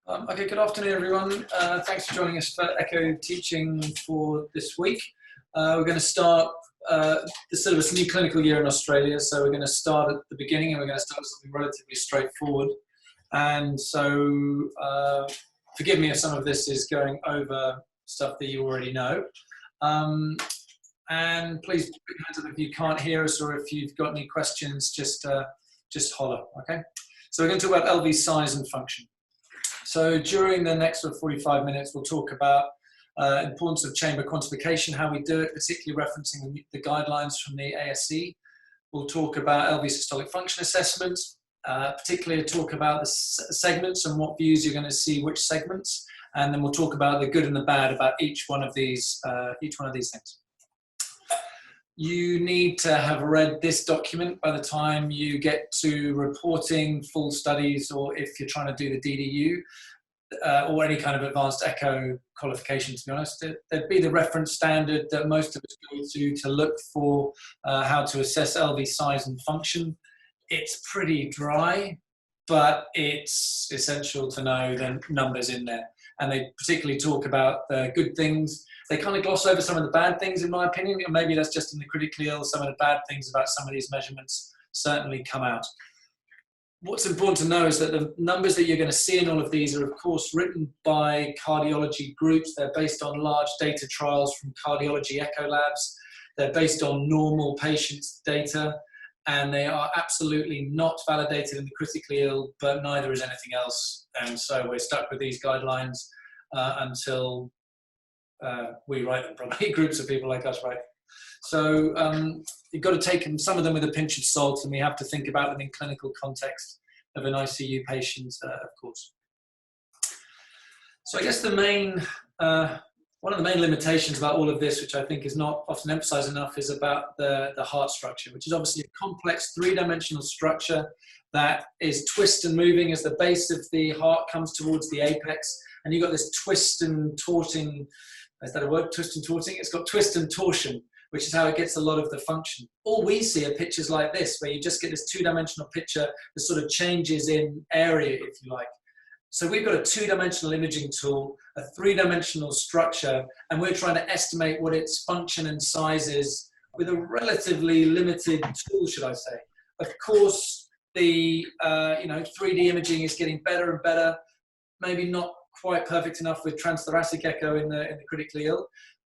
Okay, good afternoon, everyone. Thanks for joining us for Echo teaching for this week. We're going to start the syllabus, new clinical year in Australia, so we're going to start at the beginning and we're going to start with something relatively straightforward. And so forgive me if some of this is going over stuff that you already know. And please put your hands up if you can't hear us or if you've got any questions, just holler, okay? So we're going to talk about LV size and function. So during the next 45 minutes, we'll talk about importance of chamber quantification, how we do it, particularly referencing the guidelines from the ASC. We'll talk about LV systolic function assessment, particularly talk about the segments and what views you're going to see which segments, and then we'll talk about the good and the bad about each one of these things. You need to have read this document by the time you get to reporting full studies, or if you're trying to do the DDU or any kind of advanced echo qualification, to be honest. There'd be the reference standard that most of us go to look for how to assess LV size and function. It's pretty dry, but it's essential to know the numbers in there. And they particularly talk about the good things. They kind of gloss over some of the bad things, in my opinion, or maybe that's just in the critically ill. Some of the bad things about some of these measurements certainly come out. What's important to know is that the numbers that you're going to see in all of these are, of course, written by cardiology groups. They're based on large data trials from cardiology echo labs. They're based on normal patients' data, and they are absolutely not validated in the critically ill, but neither is anything else. And so we're stuck with these guidelines until we write them, probably groups of people like us write. So you've got to take some of them with a pinch of salt, and we have to think about them in clinical context of an ICU patient, of course. So I guess the main, one of the main limitations about all of this, which I think is not often emphasized enough, is about the heart structure, which is obviously a complex three-dimensional structure that is twist and moving as the base of the heart comes towards the apex, and you've got this twist and torting. Is that a word, twist and torting? It's got twist and torsion, which is how it gets a lot of the function. All we see are pictures like this, where you just get this two-dimensional picture that sort of changes in area, if you like. So we've got a two-dimensional imaging tool, a three-dimensional structure, and we're trying to estimate what its function and size is with a relatively limited tool, should I say. Of course, the 3D imaging is getting better and better, maybe not quite perfect enough with transthoracic echo in the critically ill,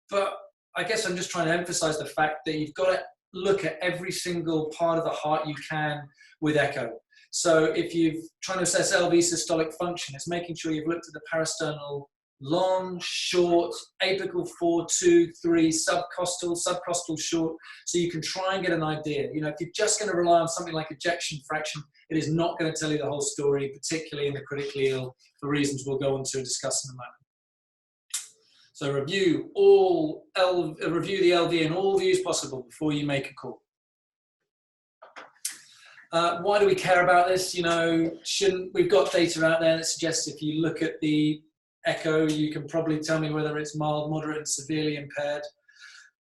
but I guess I'm just trying to emphasize the fact that you've got to look at every single part of the heart you can with echo. So if you're trying to assess LV systolic function, it's making sure you've looked at the parasternal long, short, apical 4, 2, 3, subcostal short, so you can try and get an idea. You know, if you're just going to rely on something like ejection fraction, it is not going to tell you the whole story, particularly in the critically ill, for reasons we'll go on to discuss in a moment. So review the LV in all views possible before you make a call. Why do we care about this? You know, we've got data out there that suggests if you look at the echo, you can probably tell me whether it's mild, moderate, and severely impaired.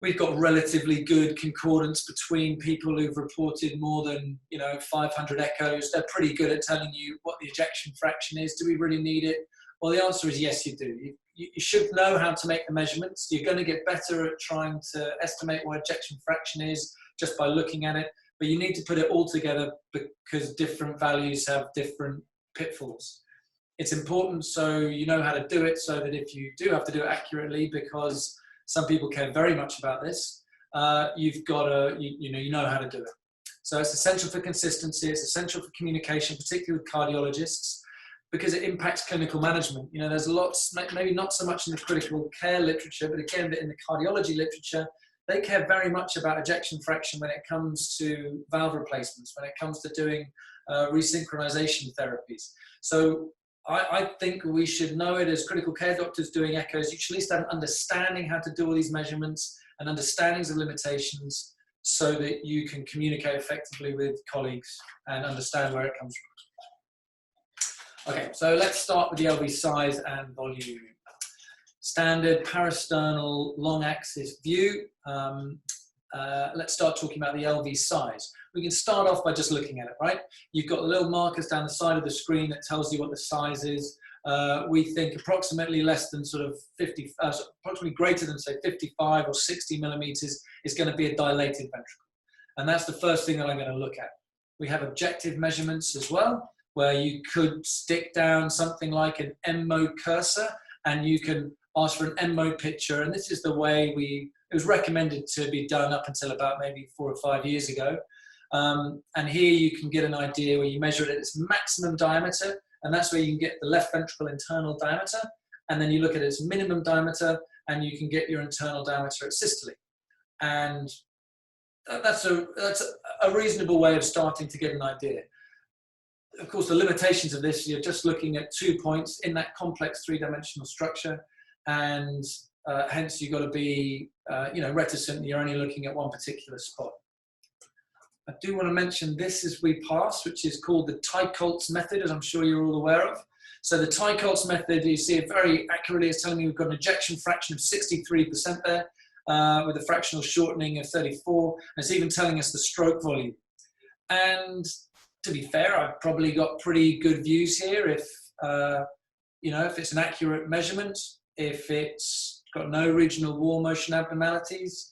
We've got relatively good concordance between people who've reported more than 500 echoes. They're pretty good at telling you what the ejection fraction is. Do we really need it? Well, the answer is yes, you do. You should know how to make the measurements. You're going to get better at trying to estimate what ejection fraction is just by looking at it. But you need to put it all together because different values have different pitfalls. It's important so you know how to do it, so that if you do have to do it accurately, because some people care very much about this, you've got to, you know how to do it. So it's essential for consistency, it's essential for communication, particularly with cardiologists, because it impacts clinical management. You know, there's lots, maybe not so much in the critical care literature, but again, in the cardiology literature, they care very much about ejection fraction when it comes to valve replacements, when it comes to doing resynchronization therapies. So I think we should know it as critical care doctors doing echoes. You should at least have an understanding how to do all these measurements and understandings of limitations so that you can communicate effectively with colleagues and understand where it comes from. Okay, so let's start with the LV size and volume. Standard parasternal long axis view. Let's start talking about the LV size. We can start off by just looking at it, right? You've got little markers down the side of the screen that tells you what the size is. we think approximately less than sort of approximately greater than say 55 or 60 millimeters is going to be a dilated ventricle. And that's the first thing that I'm going to look at. We have objective measurements as well, where you could stick down something like an M mode cursor and you can ask for an M mode picture. And this is the way it was recommended to be done up until about maybe 4 or 5 years ago. And here you can get an idea where you measure it at its maximum diameter, and that's where you can get the left ventricle internal diameter. And then you look at its minimum diameter and you can get your internal diameter at systole. And that's a reasonable way of starting to get an idea. Of course, the limitations of this, you're just looking at 2 points in that complex 3-dimensional structure, and hence you've got to be reticent. You're only looking at one particular spot. I do want to mention this as we pass, which is called the Tycholt's method, as I'm sure you're all aware of. So the Tycholt's method, you see it very accurately, is telling me we've got an ejection fraction of 63% there, with a fractional shortening of 34. And it's even telling us the stroke volume. And to be fair, I've probably got pretty good views here. If it's an accurate measurement, if it's got no regional wall motion abnormalities,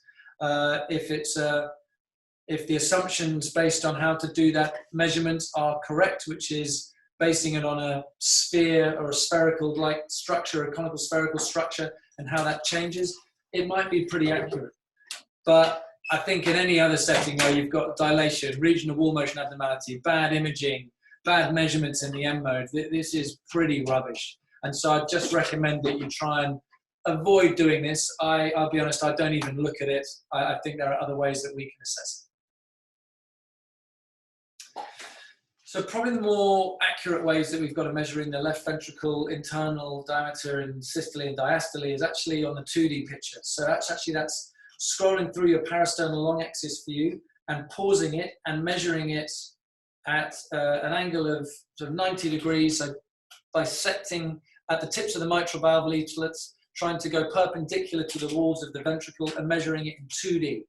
if the assumptions based on how to do that measurement are correct, which is basing it on a sphere or a spherical-like structure, a conical spherical structure, and how that changes, it might be pretty accurate. But I think in any other setting where you've got dilation, regional wall motion abnormality, bad imaging, bad measurements in the M mode, this is pretty rubbish. And so I'd just recommend that you try and avoid doing this. I'll be honest, I don't even look at it. I think there are other ways that we can assess it. So probably the more accurate ways that we've got of measuring the left ventricle internal diameter in systole and diastole is actually on the 2D picture. So that's scrolling through your parasternal long axis view and pausing it and measuring it at an angle of sort of 90 degrees, so bisecting at the tips of the mitral valve leaflets, trying to go perpendicular to the walls of the ventricle and measuring it in 2D.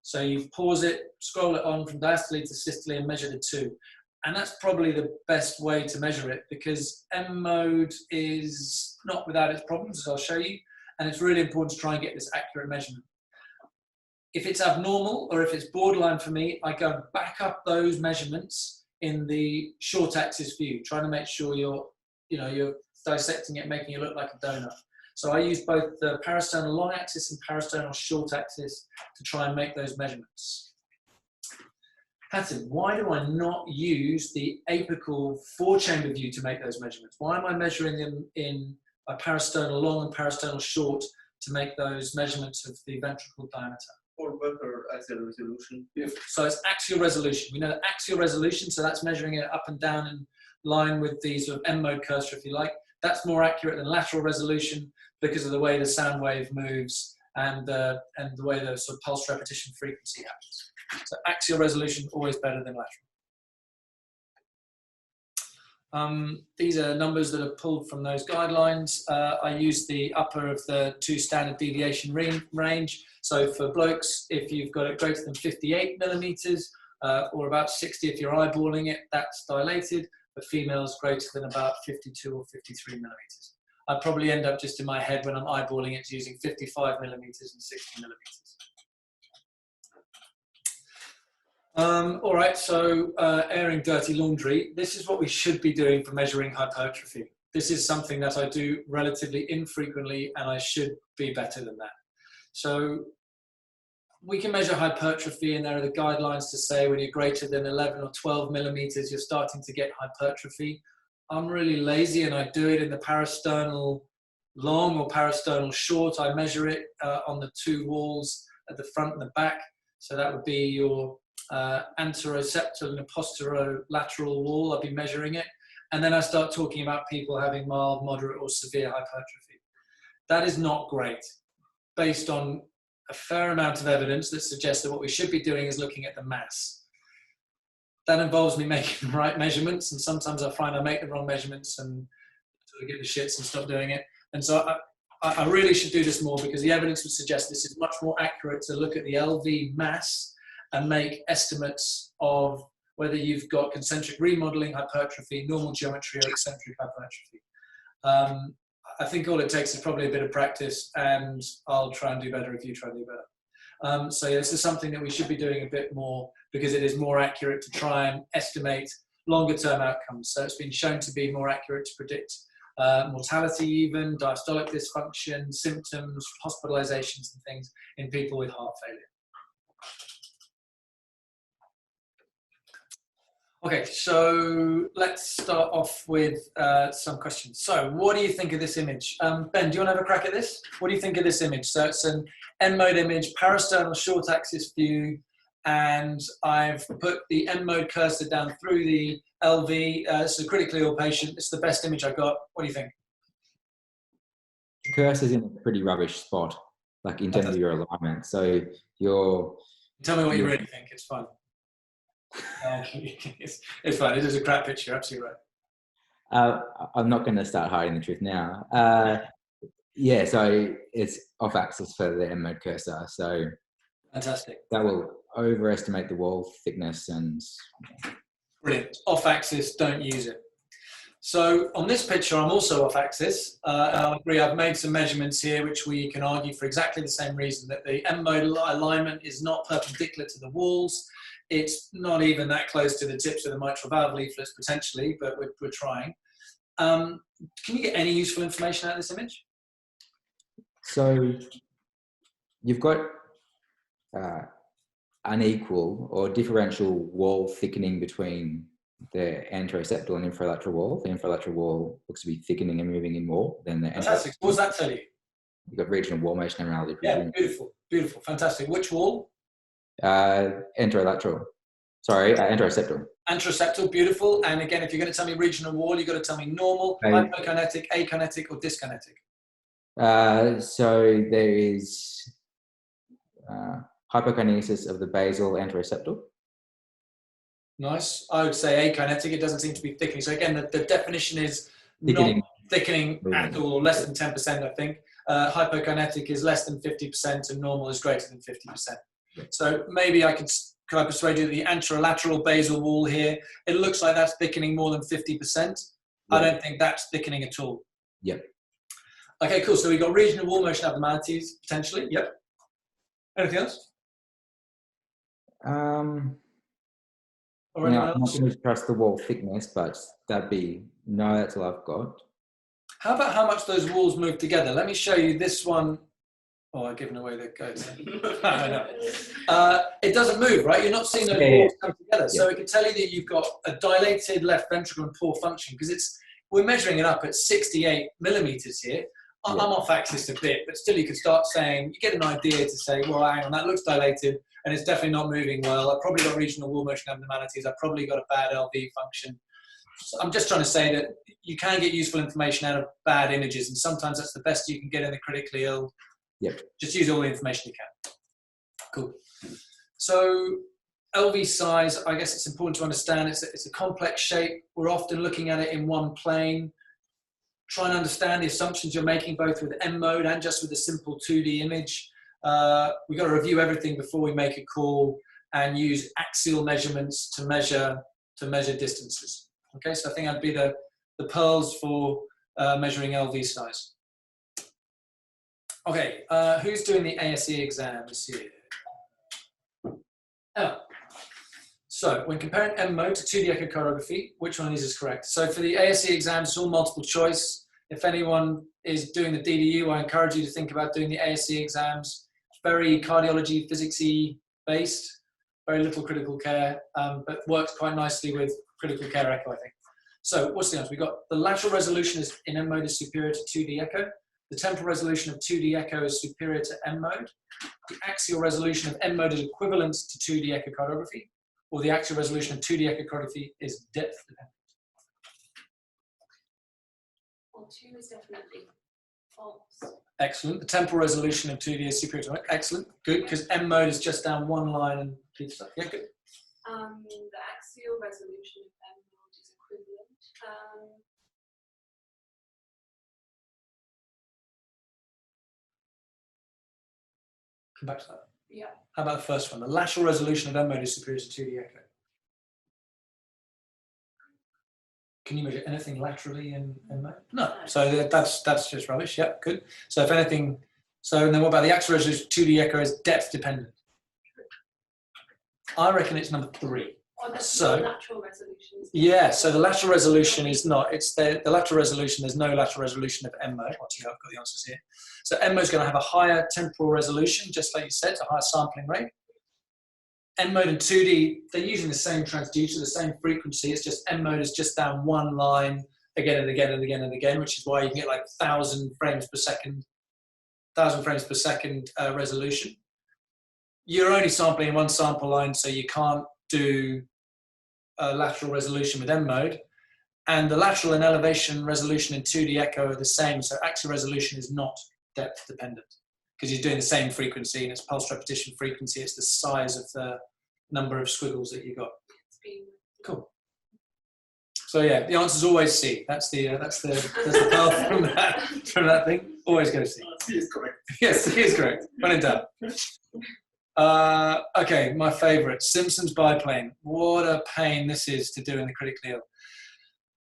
So you pause it, scroll it on from diastole to systole and measure the two. And that's probably the best way to measure it, because M mode is not without its problems, as I'll show you, and it's really important to try and get this accurate measurement. If it's abnormal or if it's borderline for me, I go back up those measurements in the short axis view, trying to make sure you're dissecting it, making it look like a donut. So I use both the parasternal long axis and parasternal short axis to try and make those measurements. Hatton, why do I not use the apical 4-chamber view to make those measurements? Why am I measuring them in a parasternal long and parasternal short to make those measurements of the ventricle diameter? For better axial resolution. So it's axial resolution. We know that axial resolution, so that's measuring it up and down in line with the sort of M mode cursor, if you like. That's more accurate than lateral resolution because of the way the sound wave moves and the way the sort of pulse repetition frequency happens. So axial resolution always better than lateral. These are numbers that are pulled from those guidelines. I use the upper of the 2 standard deviation range. So for blokes, if you've got it greater than 58 millimeters, or about 60 if you're eyeballing it, that's dilated. For females, greater than about 52 or 53 millimeters. I probably end up just in my head when I'm eyeballing it using 55 millimeters and 60 millimeters. All right, so airing dirty laundry. This is what we should be doing for measuring hypertrophy. This is something that I do relatively infrequently, and I should be better than that. So we can measure hypertrophy, and there are the guidelines to say when you're greater than 11 or 12 millimeters, you're starting to get hypertrophy. I'm really lazy, and I do it in the parasternal long or parasternal short. I measure it on the 2 walls at the front and the back. So that would be your anteroseptal and posterolateral wall. I'll be measuring it. And then I start talking about people having mild, moderate, or severe hypertrophy. That is not great, based on a fair amount of evidence that suggests that what we should be doing is looking at the mass. That involves me making the right measurements, and sometimes I find I make the wrong measurements and sort of get the shits and stop doing it. And so I really should do this more, because the evidence would suggest this is much more accurate to look at the LV mass and make estimates of whether you've got concentric remodeling hypertrophy, normal geometry, or eccentric hypertrophy. I think all it takes is probably a bit of practice, and I'll try and do better if you try and do better. So yeah, this is something that we should be doing a bit more, because it is more accurate to try and estimate longer term outcomes. So it's been shown to be more accurate to predict mortality, even diastolic dysfunction, symptoms, hospitalizations and things in people with heart failure. Okay, so let's start off with some questions. So what do you think of this image? Ben, do you want to have a crack at this? What do you think of this image? So it's an end-mode image, parasternal short axis view, and I've put the end-mode cursor down through the LV. It's a critically ill patient. It's the best image I got. What do you think? The cursor's in a pretty rubbish spot, like in terms of your alignment. So you're... Tell me what you really think. It's fun. It's fine. It is a crap picture. Absolutely right. I'm not going to start hiding the truth now. Yeah, so it's off axis for the end mode cursor. So fantastic. That will overestimate the wall thickness and... Brilliant. Off axis, don't use it. So on this picture, I'm also off axis. And I agree, I've made some measurements here, which we can argue for exactly the same reason, that the end mode alignment is not perpendicular to the walls. It's not even that close to the tips of the mitral valve leaflets potentially, but we're trying. Can you get any useful information out of this image? So you've got unequal or differential wall thickening between the anteroseptal and infralateral wall. The infralateral wall looks to be thickening and moving in more than the fantastic. What does that tell you? You've got regional wall motion abnormality. Yeah, beautiful, beautiful, fantastic. Which wall? Anterolateral. Sorry, anteroseptal. Anteroseptal, beautiful. And again, if you're going to tell me regional wall, you've got to tell me normal, hypokinetic, akinetic, or dyskinetic. So there is hypokinesis of the basal anteroseptal. Nice. I would say akinetic. It doesn't seem to be thickening. So again, the definition is Thickening. not thickening at all, or less than 10%, I think. Hypokinetic is less than 50%, and normal is greater than 50%. So maybe I could I persuade you that the anterolateral basal wall here, it looks like that's thickening more than 50%. I don't think that's thickening at all. Yep. Okay, cool. So we've got regional wall motion abnormalities, potentially. Yep. Anything else? I'm Or anyone else? not going to trust the wall thickness, but that'd be, no, that's all I've got. How about how much those walls move together? Let me show you this one. Oh, I've given away the code. I know. It doesn't move, right? You're not seeing those walls come together. So it can tell you that you've got a dilated left ventricle and poor function, because we're measuring it up at 68 millimeters here. I'm off axis a bit, but still you could start saying, you get an idea to say, well, hang on, that looks dilated and it's definitely not moving well. I've probably got regional wall motion abnormalities. I've probably got a bad LV function. So I'm just trying to say that you can get useful information out of bad images, and sometimes that's the best you can get in the critically ill. Yep. Just use all the information you can. Cool. So LV size, I guess it's important to understand it's a complex shape. We're often looking at it in one plane. Try and understand the assumptions you're making, both with M mode and just with a simple 2D image. We've got to review everything before we make a call, and use axial measurements to measure distances. Okay, so I think that'd be the pearls for measuring LV size. Okay, who's doing the ASE exam this year? Oh. So when comparing M mode to 2D echocardiography, which one of these is correct? So for the ASE exams, it's all multiple choice. If anyone is doing the DDU, I encourage you to think about doing the ASE exams. It's very cardiology, physics-y based, very little critical care, but works quite nicely with critical care echo, I think. So what's the answer? We've got the lateral resolution in M mode is superior to 2D echo. The temporal resolution of 2D echo is superior to M mode. The axial resolution of M mode is equivalent to 2D echocardiography, or the axial resolution of 2D echocardiography is depth dependent. Well, 2 is definitely false. Excellent. The temporal resolution of 2D is superior to excellent. Good, because M mode is just down one line and keeps stuff. Yeah, good. The axial resolution of M mode is equivalent. Come back to that. Yeah. How about the first one? The lateral resolution of M mode is superior to 2D echo. Can you measure anything laterally in mode? No. So that's just rubbish. Yep, good. So if anything, so and then what about the axial resolution? 2D echo is depth dependent. I reckon it's number 3. Oh, that's So the lateral resolution. yeah, so the lateral resolution is not. It's the lateral resolution. There's no lateral resolution of M mode. I've got the answers here. So M mode is going to have a higher temporal resolution, just like you said, a higher sampling rate. M mode and 2D, they're using the same transducer, the same frequency. It's just M mode is just down one line again and again and again and again, which is why you can get like 1,000 frames per second resolution. You're only sampling in one sample line, so you can't do a lateral resolution with M mode. And the lateral and elevation resolution in 2D echo are the same, so axial resolution is not depth dependent, because you're doing the same frequency and it's pulse repetition frequency. It's the size of the number of squiggles that you got. Cool. So yeah, the answer is always C. That's the path from that thing. Always go C. C is correct. Yes, C is correct. When in doubt. Okay, my favourite, Simpsons biplane. What a pain this is to do in the critically ill.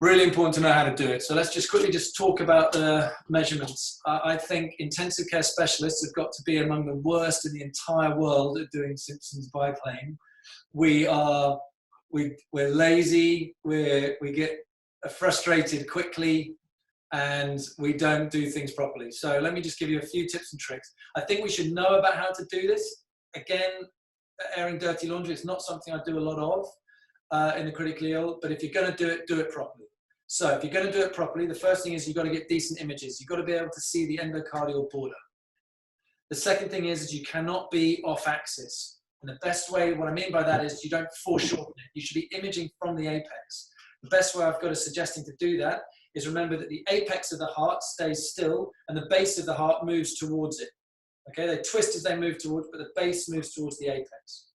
Really important to know how to do it. So let's just quickly talk about the measurements. I think intensive care specialists have got to be among the worst in the entire world at doing Simpsons biplane. We're lazy, we get frustrated quickly, and we don't do things properly. So let me just give you a few tips and tricks. I think we should know about how to do this. Again, airing dirty laundry, it's not something I do a lot of in the critically ill, but if you're going to do it properly. So if you're going to do it properly, the first thing is you've got to get decent images. You've got to be able to see the endocardial border. The second thing is you cannot be off axis. And the best way, what I mean by that is you don't foreshorten it. You should be imaging from the apex. The best way I've got a suggesting to do that is remember that the apex of the heart stays still and the base of the heart moves towards it. Okay, they twist as they move towards, but the base moves towards the apex.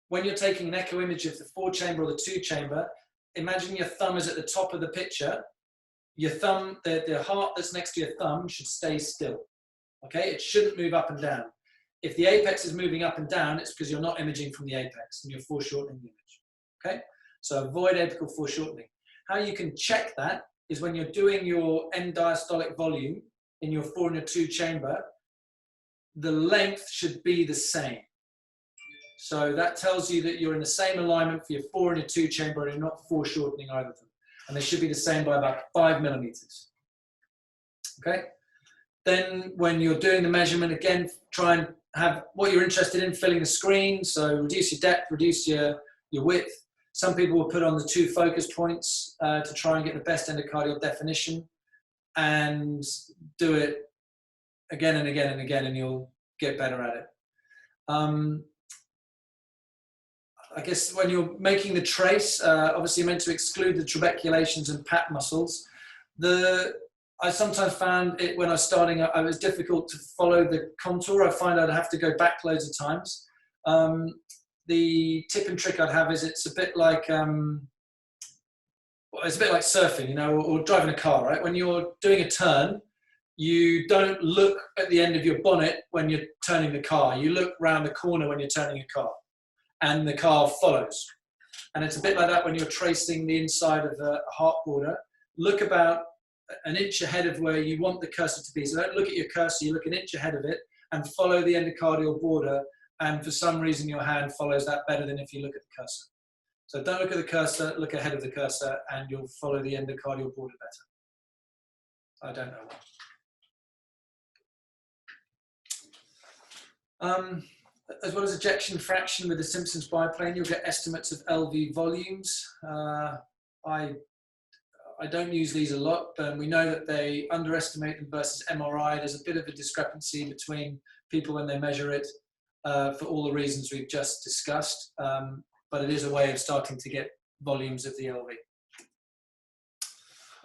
When you're taking an echo image of the 4-chamber or the 2-chamber, imagine your thumb is at the top of the picture. Your thumb, the heart that's next to your thumb should stay still. Okay, it shouldn't move up and down. If the apex is moving up and down, it's because you're not imaging from the apex and you're foreshortening the image. Okay, so avoid apical foreshortening. How you can check that is when you're doing your end diastolic volume in your 4 and your 2-chamber, the length should be the same. So that tells you that you're in the same alignment for your 4 and your 2-chamber and you're not foreshortening either of them. And they should be the same by about 5 millimeters. Okay? Then when you're doing the measurement, again, try and have what you're interested in, filling the screen. So reduce your depth, reduce your width. Some people will put on the 2 focus points to try and get the best endocardial definition, and do it again and again and again, and you'll get better at it. I guess when you're making the trace, obviously you're meant to exclude the trabeculations and pat muscles. I sometimes found it when I was starting, it was difficult to follow the contour. I find I'd have to go back loads of times. The tip and trick I'd have is it's a bit like surfing, you know, or driving a car, right? When you're doing a turn, you don't look at the end of your bonnet when you're turning the car. You look round the corner when you're turning a car, and the car follows. And it's a bit like that when you're tracing the inside of a heart border. Look about an inch ahead of where you want the cursor to be. So don't look at your cursor, you look an inch ahead of it and follow the endocardial border. And for some reason, your hand follows that better than if you look at the cursor. So don't look at the cursor, look ahead of the cursor, and you'll follow the endocardial border better. I don't know why. As well as ejection fraction with the Simpsons biplane, you'll get estimates of LV volumes. I don't use these a lot, but we know that they underestimate them versus MRI. There's a bit of a discrepancy between people when they measure it for all the reasons we've just discussed, but it is a way of starting to get volumes of the LV.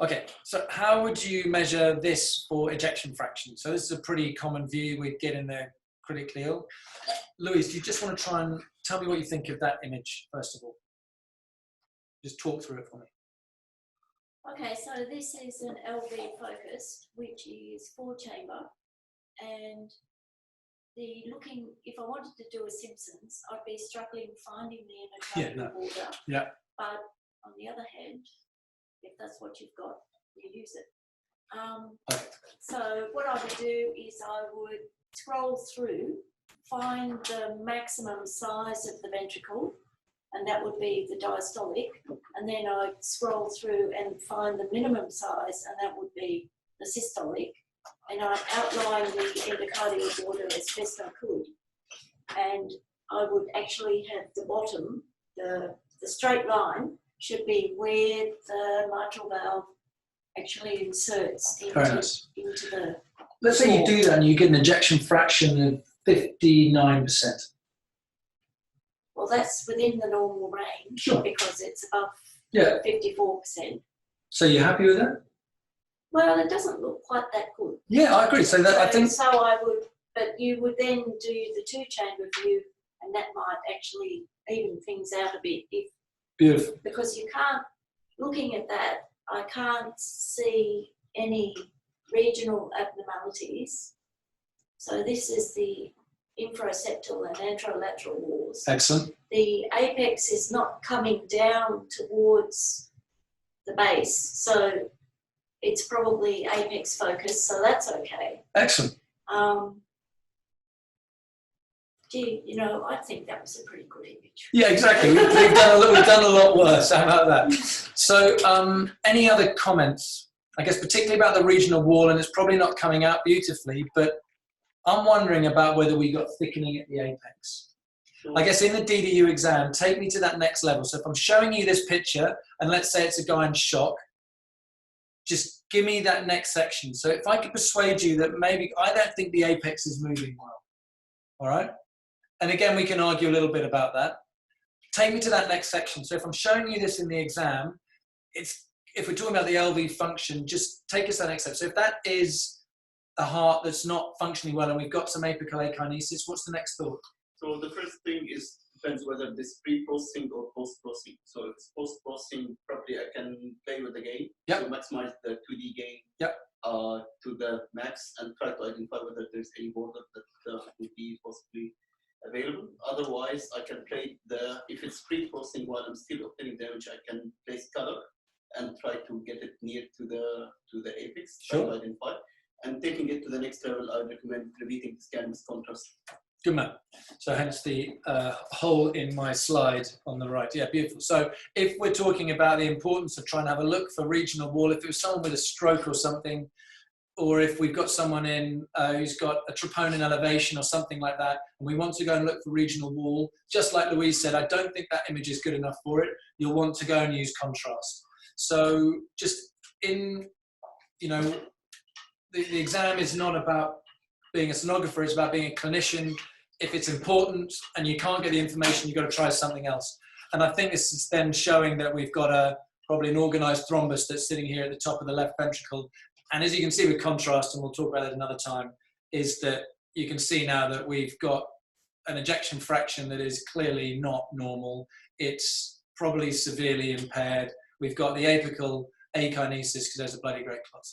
Okay, so how would you measure this for ejection fraction? So this is a pretty common view we'd get in the critically ill. Louise, do you just want to try and tell me what you think of that image, first of all? Just talk through it for me. Okay, so this is an LV focused, which is 4-chamber, and if I wanted to do a Simpsons, I'd be struggling finding the endocardial border. Yeah. But on the other hand, if that's what you've got, you use it. Okay. So what I would do is I would scroll through, find the maximum size of the ventricle, and that would be the diastolic, and then I'd scroll through and find the minimum size, and that would be the systolic, and I'd outline the endocardial border as best I could, and I would actually have the bottom, the straight line should be where the mitral valve actually inserts into the. Let's say you do that and you get an ejection fraction of 59%. Well, that's within the normal range. Sure. Because it's above 54%. So you're happy with that? Well, it doesn't look quite that good. Yeah, I agree. So that I think. So I would, but you would then do the two-chamber view, and that might actually even things out a bit. Beautiful. Because you can't, looking at that, I can't see any regional abnormalities. So this is the infraseptal and anterolateral walls. Excellent. The apex is not coming down towards the base, so it's probably apex focused, so that's okay. Excellent. Gee, I think that was a pretty good image. Yeah, exactly. We've done a lot worse. How about that? So, any other comments? I guess particularly about the regional wall, and it's probably not coming out beautifully, but I'm wondering about whether we got thickening at the apex. Sure. I guess in the DDU exam, take me to that next level. So if I'm showing you this picture, and let's say it's a guy in shock, just give me that next section. So if I could persuade you that maybe I don't think the apex is moving well, all right? And again, we can argue a little bit about that. Take me to that next section. So if I'm showing you this in the exam, if we're talking about the LV function, just take us to that next step. So if that is a heart that's not functioning well and we've got some apical akinesis, what's the next thought? So the first thing depends whether this pre-processing or post-processing. So if it's post-processing, probably I can play with the gain. Yep. So maximize the 2D gain. Yep. To the max and try to identify whether there's any border that would be possibly available. Otherwise, I can play if it's pre-processing while I'm still obtaining damage, I can place color and try to get it near to the apex, try to identify. And taking it to the next level, I would recommend repeating the scan with contrast. Good man. So hence the hole in my slide on the right. Yeah, beautiful. So if we're talking about the importance of trying to have a look for regional wall, if it was someone with a stroke or something, or if we've got someone in who's got a troponin elevation or something like that, and we want to go and look for regional wall, just like Louise said, I don't think that image is good enough for it. You'll want to go and use contrast. So just in, the exam is not about being a sonographer, it's about being a clinician. If it's important and you can't get the information, you've got to try something else. And I think this is then showing that we've got probably an organized thrombus that's sitting here at the top of the left ventricle. And as you can see with contrast, and we'll talk about it another time, is that you can see now that we've got an ejection fraction that is clearly not normal. It's probably severely impaired. We've got the apical akinesis because there's a bloody great clot.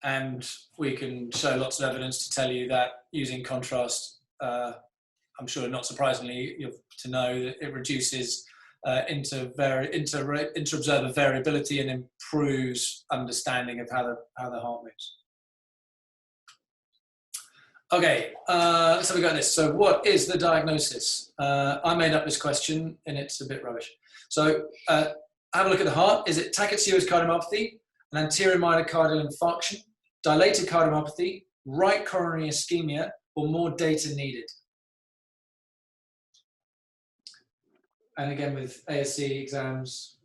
And we can show lots of evidence to tell you that using contrast, I'm sure not surprisingly, to know that it reduces inter-observer variability and improves understanding of how the heart moves. Okay, so we got this. So what is the diagnosis? I made up this question and it's a bit rubbish. So have a look at the heart. Is it tachypseuous cardiomyopathy, an anterior myocardial infarction, dilated cardiomyopathy, right coronary ischemia, or more data needed? And again, with ASC exams,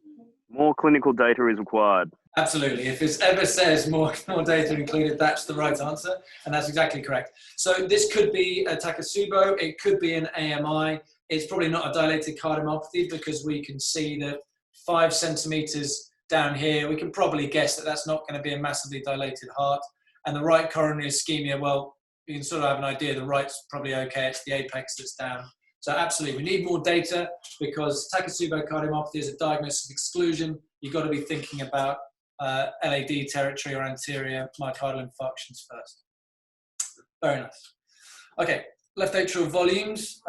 more clinical data is required. Absolutely. If it ever says more data included, that's the right answer, and that's exactly correct. So this could be a Takotsubo, it could be an AMI. It's probably not a dilated cardiomyopathy because we can see that 5 centimeters down here, we can probably guess that that's not going to be a massively dilated heart. And the right coronary ischemia, well, you can sort of have an idea. The right's probably okay. It's the apex that's down. So absolutely, we need more data because Takotsubo cardiomyopathy is a diagnosis of exclusion. You've got to be thinking about LAD territory or anterior myocardial infarctions first. Very nice. Okay, left atrial volumes.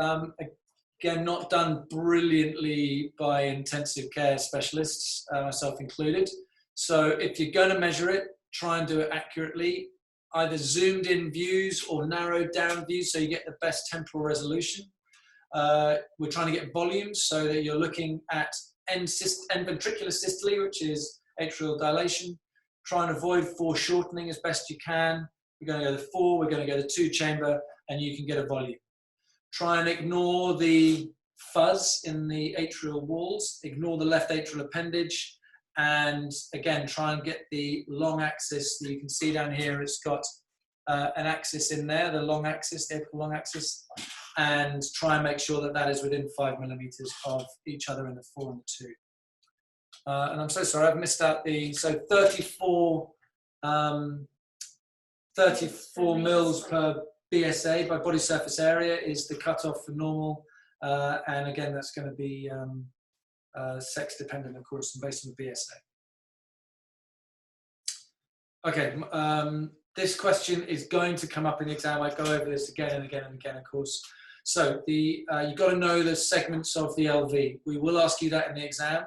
Again, not done brilliantly by intensive care specialists, myself included. So if you're going to measure it, try and do it accurately, either zoomed in views or narrowed down views so you get the best temporal resolution. We're trying to get volumes so that you're looking at end ventricular systole, which is atrial dilation. Try and avoid foreshortening as best you can. We're going to go to 4, we're going to go to 2 chamber, and you can get a volume. Try and ignore the fuzz in the atrial walls, ignore the left atrial appendage, and again, try and get the long axis that you can see down here. It's got an axis in there, the long axis, the apical long axis, and try and make sure that that is within 5 millimeters of each other in the 4 and the 2. And I'm so sorry, I've missed out so 34 mils per BSA, by body surface area, is the cutoff for normal. And again, that's going to be sex dependent, of course, and based on the BSA. Okay, this question is going to come up in the exam. I go over this again and again and again, of course. So you've got to know the segments of the LV. We will ask you that in the exam.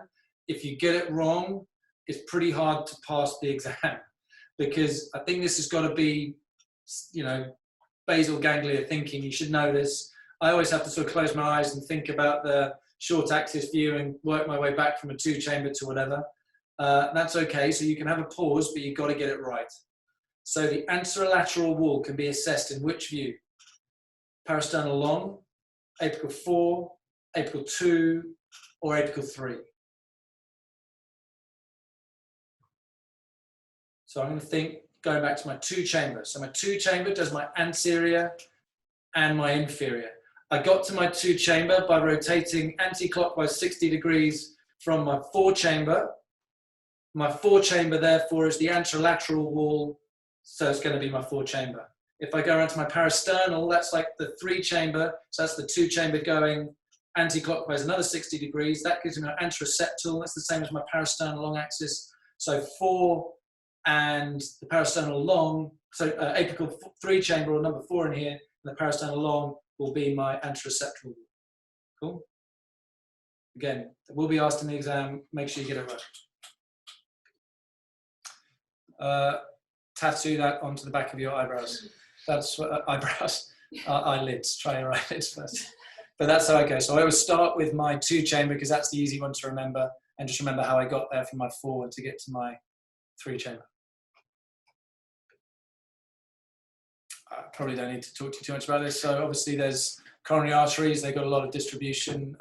If you get it wrong, it's pretty hard to pass the exam, because I think this has got to be, you know, basal ganglia thinking. You should know this. I always have to sort of close my eyes and think about the short axis view and work my way back from a 2 chamber to whatever. That's okay. So you can have a pause, but you've got to get it right. So the anterolateral wall can be assessed in which view? Parasternal long, apical 4, apical 2, or apical 3. So I'm going to think, going back to my 2 chamber. So my 2 chamber does my anterior and my inferior. I got to my 2 chamber by rotating anti-clockwise 60 degrees from my 4 chamber. My 4 chamber, therefore, is the anterolateral wall, so it's going to be my 4 chamber. If I go around to my parasternal, that's like the 3 chamber, so that's the 2 chamber going anti-clockwise another 60 degrees. That gives me my anteroseptal. That's the same as my parasternal long axis. So 4 and the parasternal long, so apical 3 chamber, or number 4 in here, and the parasternal long will be my anteroseptal. Cool? Again, it will be asked in the exam. Make sure you get it right. Tattoo that onto the back of your eyebrows. That's what, eyebrows, eyelids. Try your eyelids first. But that's how I go. So I always start with my 2 chamber because that's the easy one to remember, and just remember how I got there from my 4 to get to my 3 chamber. I probably don't need to talk to you too much about this. So obviously there's coronary arteries. They've got a lot of distribution,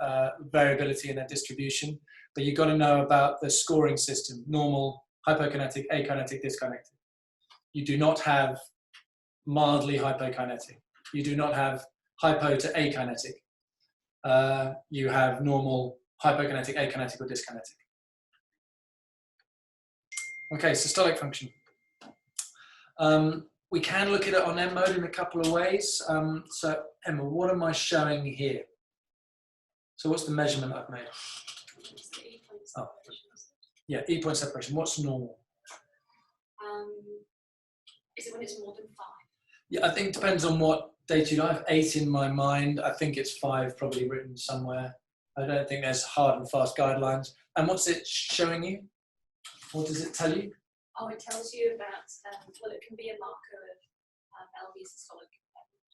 variability in their distribution. But you've got to know about the scoring system: normal, hypokinetic, akinetic, dyskinetic. You do not have mildly hypokinetic. You do not have hypo to akinetic. You have normal, hypokinetic, akinetic, or dyskinetic. Okay, systolic function. We can look at it on M mode in a couple of ways. So Emma, what am I showing here? So what's the measurement I've made? Oh, yeah, E-point separation. What's normal? Is it when it's more than 5? Yeah, I think it depends on what data you have. 8 in my mind. I think it's 5 probably written somewhere. I don't think there's hard and fast guidelines. And what's it showing you? What does it tell you? Oh, it tells you about, well, it can be a marker of LV systolic.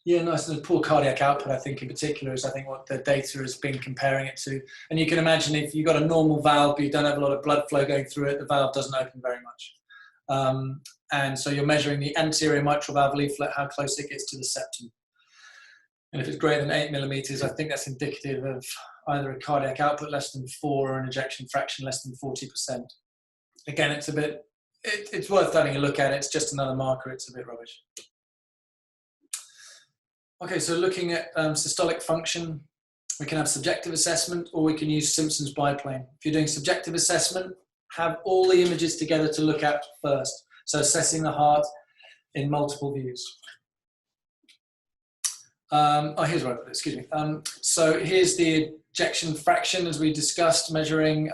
Yeah, nice. And poor cardiac output, I think, in particular, is I think what the data has been comparing it to. And you can imagine if you've got a normal valve, but you don't have a lot of blood flow going through it, the valve doesn't open very much. And so you're measuring the anterior mitral valve leaflet, how close it gets to the septum. And if it's greater than 8 millimeters, I think that's indicative of either a cardiac output less than 4 or an ejection fraction less than 40%. Again, it's a bit, it's worth having a look at it. It's just another marker. It's a bit rubbish. Okay, so looking at systolic function, we can have subjective assessment or we can use Simpsons biplane. If you're doing subjective assessment, have all the images together to look at first. So assessing the heart in multiple views. Oh, here's what I put, excuse me. So here's the ejection fraction, as we discussed, measuring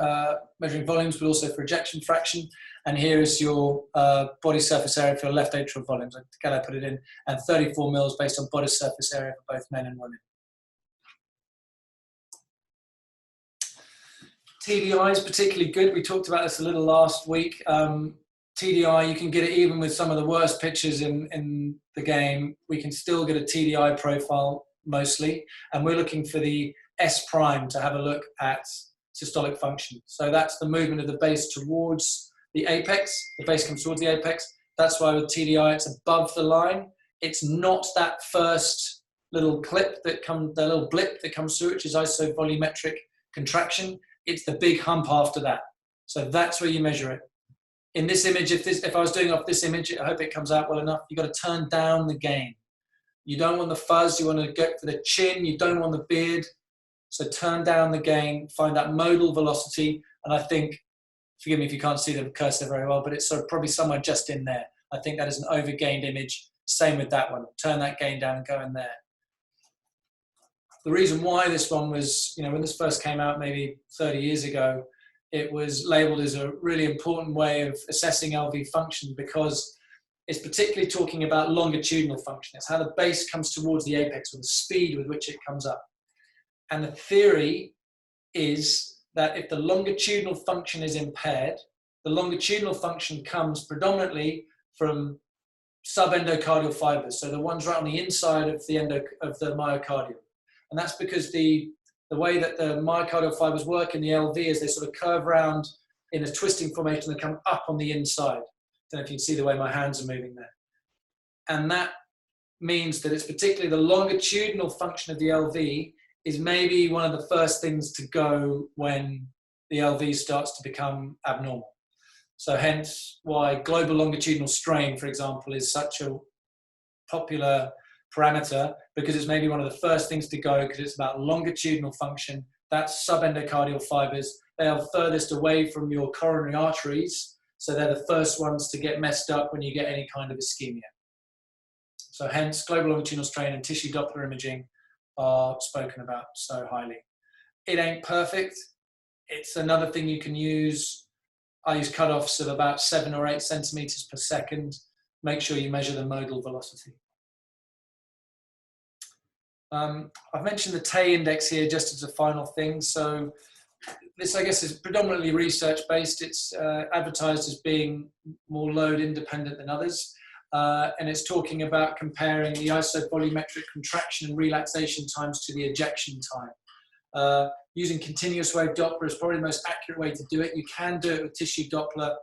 volumes, but also for ejection fraction. And here is your body surface area for left atrial volumes. Again, I put it in, and 34 mils based on body surface area for both men and women. TDI is particularly good. We talked about this a little last week. TDI, you can get it even with some of the worst pitchers in the game. We can still get a TDI profile mostly, and we're looking for the S prime to have a look at systolic function. So that's the movement of the base towards the apex. The base comes towards the apex. That's why with TDI, it's above the line. It's not that first little clip that comes, the little blip that comes through, which is isovolumetric contraction. It's the big hump after that. So that's where you measure it. In this image, if I was doing off this image, I hope it comes out well enough. You've got to turn down the gain. You don't want the fuzz. You want to go for the chin. You don't want the beard. So turn down the gain. Find that modal velocity. And I think, forgive me if you can't see the cursor very well, but it's sort of probably somewhere just in there. I think that is an overgained image. Same with that one. Turn that gain down and go in there. The reason why this one was, when this first came out maybe 30 years ago, it was labeled as a really important way of assessing LV function because it's particularly talking about longitudinal function. It's how the base comes towards the apex or the speed with which it comes up. And the theory is that if the longitudinal function is impaired, the longitudinal function comes predominantly from subendocardial fibers, so the ones right on the inside of the myocardium. And that's because the way that the myocardial fibers work in the LV is they sort of curve around in a twisting formation and come up on the inside. I don't know if you can see the way my hands are moving there. And that means that it's particularly the longitudinal function of the LV is maybe one of the first things to go when the LV starts to become abnormal. So hence why global longitudinal strain, for example, is such a popular parameter, because it's maybe one of the first things to go because it's about longitudinal function. That's subendocardial fibers. They are furthest away from your coronary arteries, so they're the first ones to get messed up when you get any kind of ischemia. So hence global longitudinal strain and tissue Doppler imaging are spoken about so highly. It ain't perfect. It's another thing you can use. I use cutoffs of about 7 or 8 centimeters per second. Make sure you measure the modal velocity. I've mentioned the TAE index here just as a final thing. So this, I guess, is predominantly research-based. It's advertised as being more load independent than others. And it's talking about comparing the isovolumetric contraction and relaxation times to the ejection time. Using continuous wave Doppler is probably the most accurate way to do it. You can do it with tissue Doppler,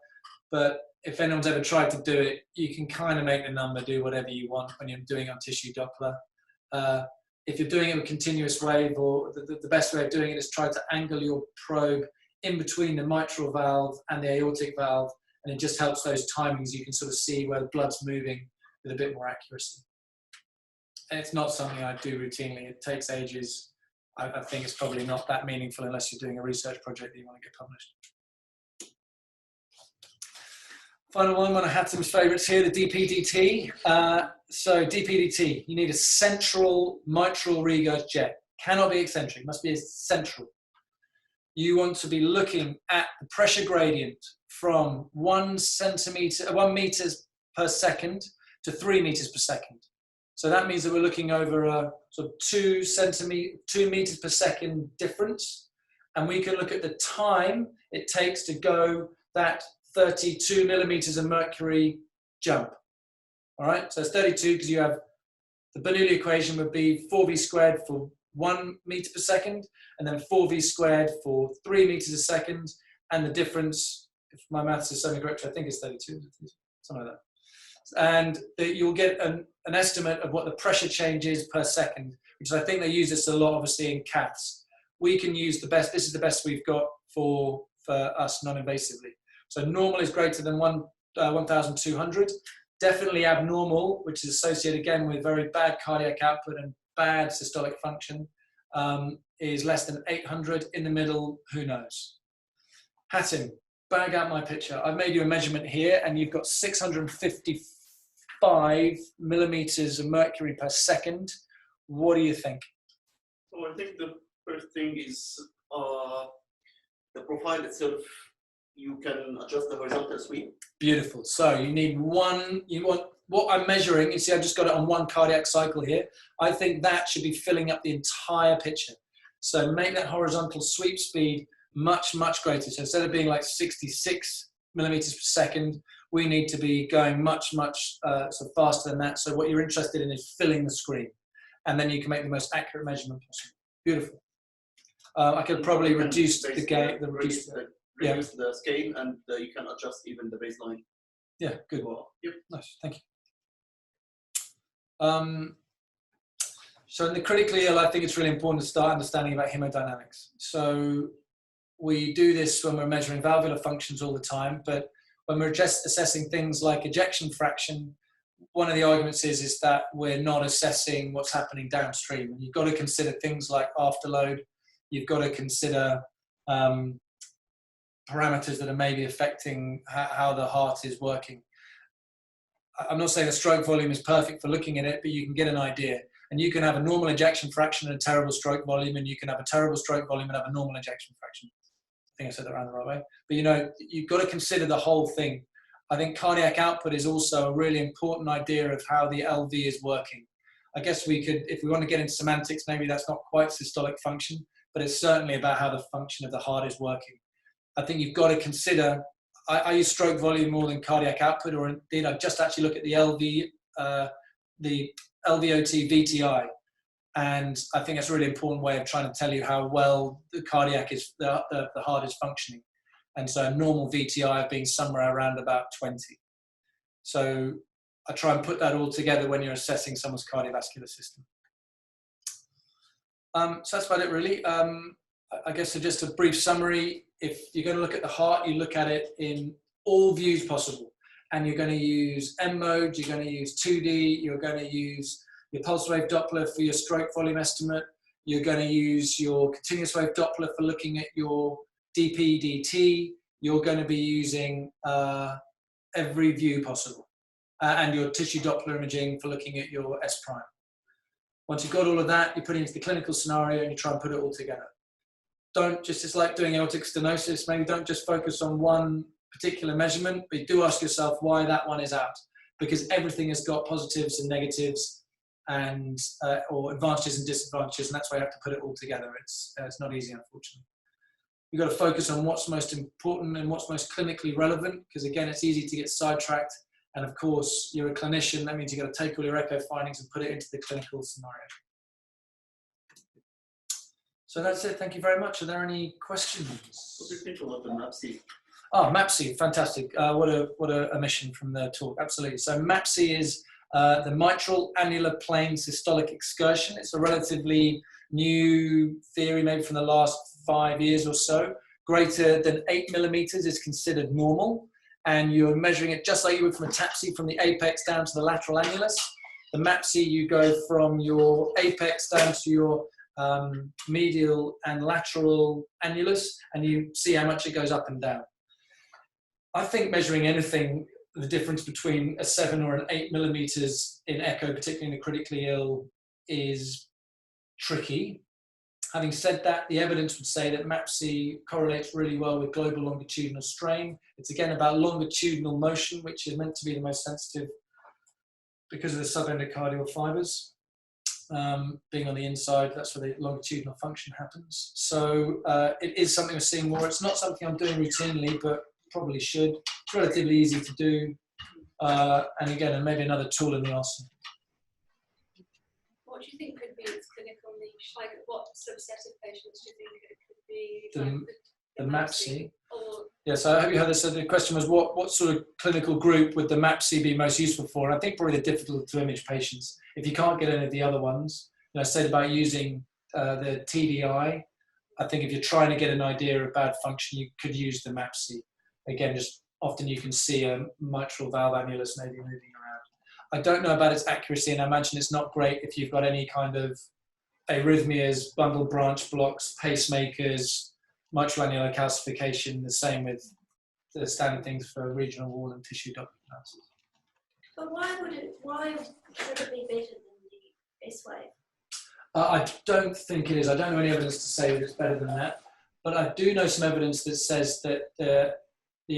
but if anyone's ever tried to do it, you can kind of make the number do whatever you want when you're doing it on tissue Doppler. If you're doing it with continuous wave, or the best way of doing it is try to angle your probe in between the mitral valve and the aortic valve, and it just helps those timings. You can sort of see where the blood's moving with a bit more accuracy. And it's not something I do routinely. It takes ages. I think it's probably not that meaningful unless you're doing a research project that you want to get published. Final one of Hatim's favorites here, the dpdt. So dpdt, you need a central mitral regurg jet. Cannot be eccentric, must be central. You want to be looking at the pressure gradient from 1 meter per second to 3 meters per second. So that means that we're looking over a sort of 2 meters per second difference. And we can look at the time it takes to go that 32 millimeters of mercury jump. All right, so it's 32 because you have the Bernoulli equation would be 4v squared for 1 meter per second, and then 4v squared for 3 meters a second, and the difference, if my maths is something correct, I think it's 32, something like that. And you'll get an estimate of what the pressure change is per second, which I think they use this a lot, obviously, in caths. We can use the best, this is the best we've got for us non-invasively. So normal is greater than 1,200. Definitely abnormal, which is associated again with very bad cardiac output and bad systolic function, is less than 800. In the middle, who knows? Hatim, bag out my picture. I've made you a measurement here, and you've got 655 millimeters of mercury per second. What do you think? So I think the first thing is the profile itself. You can adjust the horizontal sweep. Beautiful. So you need one, you want, what I'm measuring, you see I've just got it on one cardiac cycle here. I think that should be filling up the entire picture. So make that horizontal sweep speed much, much greater. So instead of being like 66 millimeters per second, we need to be going much, much sort of faster than that. So what you're interested in is filling the screen, and then you can make the most accurate measurement possible. Beautiful. I could probably reduce the scale, reduce the scale, and you can adjust even the baseline. Yeah, good. Well, yep. Nice, thank you. So in the critically ill, I think it's really important to start understanding about hemodynamics. So we do this when we're measuring valvular functions all the time, but when we're just assessing things like ejection fraction, one of the arguments is that we're not assessing what's happening downstream. And you've got to consider things like afterload. You've got to consider parameters that are maybe affecting how the heart is working. I'm not saying the stroke volume is perfect for looking at it, but you can get an idea. And you can have a normal ejection fraction and a terrible stroke volume, and you can have a terrible stroke volume and have a normal ejection fraction. I think I said that around the right way. But you know, you've got to consider the whole thing. I think cardiac output is also a really important idea of how the LV is working. I guess we could, if we want to get into semantics, maybe that's not quite systolic function, but it's certainly about how the function of the heart is working. I think you've got to consider, I use stroke volume more than cardiac output, or indeed I just actually look at the LV, the LVOT VTI. And I think it's a really important way of trying to tell you how well the cardiac is, the heart is functioning. And so a normal VTI being somewhere around about 20. So I try and put that all together when you're assessing someone's cardiovascular system. So that's about it really. I guess so just a brief summary. If you're going to look at the heart, you look at it in all views possible. And you're going to use M mode, you're going to use 2D, you're going to use your pulse wave Doppler for your stroke volume estimate. You're going to use your continuous wave Doppler for looking at your dpdt. You're going to be using every view possible. And your tissue Doppler imaging for looking at your S prime. Once you've got all of that, you put it into the clinical scenario and you try and put it all together. Don't just, it's like doing aortic stenosis, maybe don't just focus on one particular measurement, but do ask yourself why that one is out. Because everything has got positives and negatives and or advantages and disadvantages, and that's why you have to put it all together. It's not easy, unfortunately. You've got to focus on what's most important and what's most clinically relevant, because again, it's easy to get sidetracked. And of course, you're a clinician, that means you've got to take all your echo findings and put it into the clinical scenario. So that's it, thank you very much. Are there any questions? What do you think about the Maxi? Oh, Maxi, fantastic. What a mission from the talk, absolutely. So Maxi is the mitral annular plane systolic excursion. It's a relatively new theory, maybe from the last 5 years or so. Greater than 8 millimeters is considered normal, and you're measuring it just like you would from a TAPSI, from the apex down to the lateral annulus. The Maxi, you go from your apex down to your medial and lateral annulus, and you see how much it goes up and down. I think measuring anything, the difference between a 7 or an 8 millimeters in echo, particularly in the critically ill, is tricky. Having said that, the evidence would say that Maxi correlates really well with global longitudinal strain. It's again about longitudinal motion, which is meant to be the most sensitive because of the subendocardial fibers. Being on the inside, that's where the longitudinal function happens. So it is something we're seeing more. It's not something I'm doing routinely, but probably should. It's relatively easy to do. And again, maybe another tool in the arsenal. What do you think could be its clinical niche? Like, what subset of patients do you think it could be? Like the Maxi. Or Yeah, so I hope you heard this. So the question was, what sort of clinical group would the Maxi be most useful for? And I think probably the difficult to image patients. If you can't get any of the other ones, I said about using the TDI. I think if you're trying to get an idea of bad function, you could use the Maxi. Again, just often you can see a mitral valve annulus maybe moving around. I don't know about its accuracy, and I imagine it's not great if you've got any kind of arrhythmias, bundle branch blocks, pacemakers, mitral annular calcification, the same with the standard things for regional wall and tissue Doppler analysis. But why should it be better than the S wave? I don't think it is. I don't know any evidence to say that it's better than that. But I do know some evidence that says that the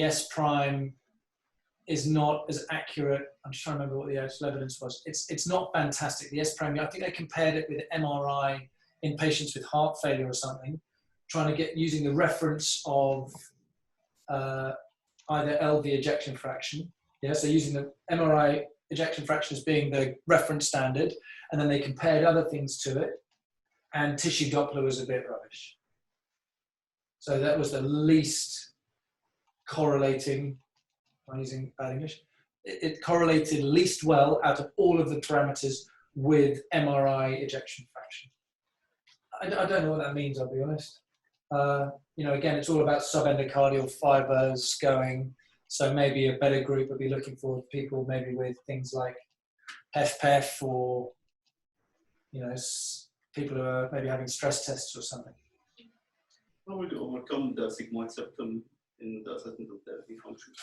S prime is not as accurate. I'm just trying to remember what the actual evidence was. It's not fantastic. The S prime, I think they compared it with MRI in patients with heart failure or something. trying to get using the reference of either LV ejection fraction, yeah, so using the MRI ejection fraction as being the reference standard, and then they compared other things to it, and tissue Doppler was a bit rubbish. So that was the least correlating, I'm using bad English, it correlated least well out of all of the parameters with MRI ejection fraction. I don't know what that means, I'll be honest. You know, again, it's all about subendocardial fibers going, so maybe a better group would be looking for people maybe with things like HFpEF or, you know, people who are maybe having stress tests or something. How would you overcome the sigmoid septum in the assessment of the LV function?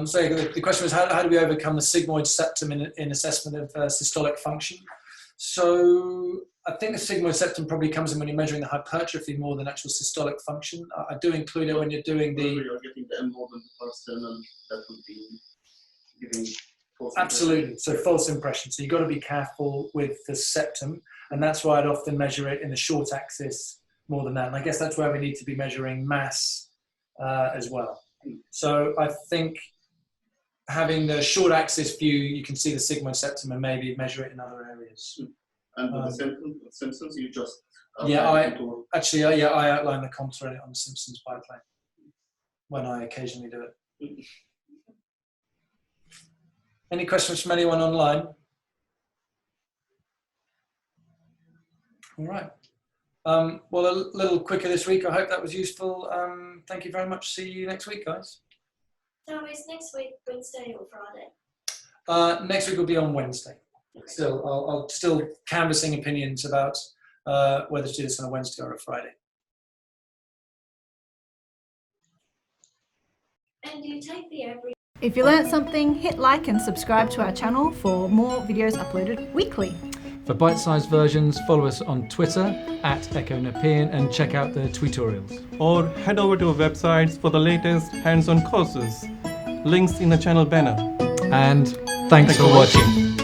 So the question was, how do we overcome the sigmoid septum in assessment of systolic function? So I think the sigmoid septum probably comes in when you're measuring the hypertrophy more than actual systolic function. I do include it when you're doing the... You're getting the M more than the parasternal, that would be giving false Absolutely, so false impression. So you've got to be careful with the septum, and that's why I'd often measure it in the short axis more than that. And I guess that's where we need to be measuring mass as well. So I think having the short axis view, you can see the sigmoid septum and maybe measure it in other areas. And with the Simpsons, you just... Yeah, I outline the contour in it on the Simpsons biplane when I occasionally do it. Any questions from anyone online? All right. Well, a little quicker this week. I hope that was useful. Thank you very much. See you next week, guys. No, it's next week, Wednesday or Friday? Next week will be on Wednesday. Still, I'll still canvassing opinions about whether to do this on a Wednesday or a Friday. And do you take the average? If you learnt something, hit like and subscribe to our channel for more videos uploaded weekly. For bite-sized versions, follow us on Twitter @EchoNepean and check out the tutorials. Or head over to our websites for the latest hands-on courses. Links in the channel banner. And thanks for watching.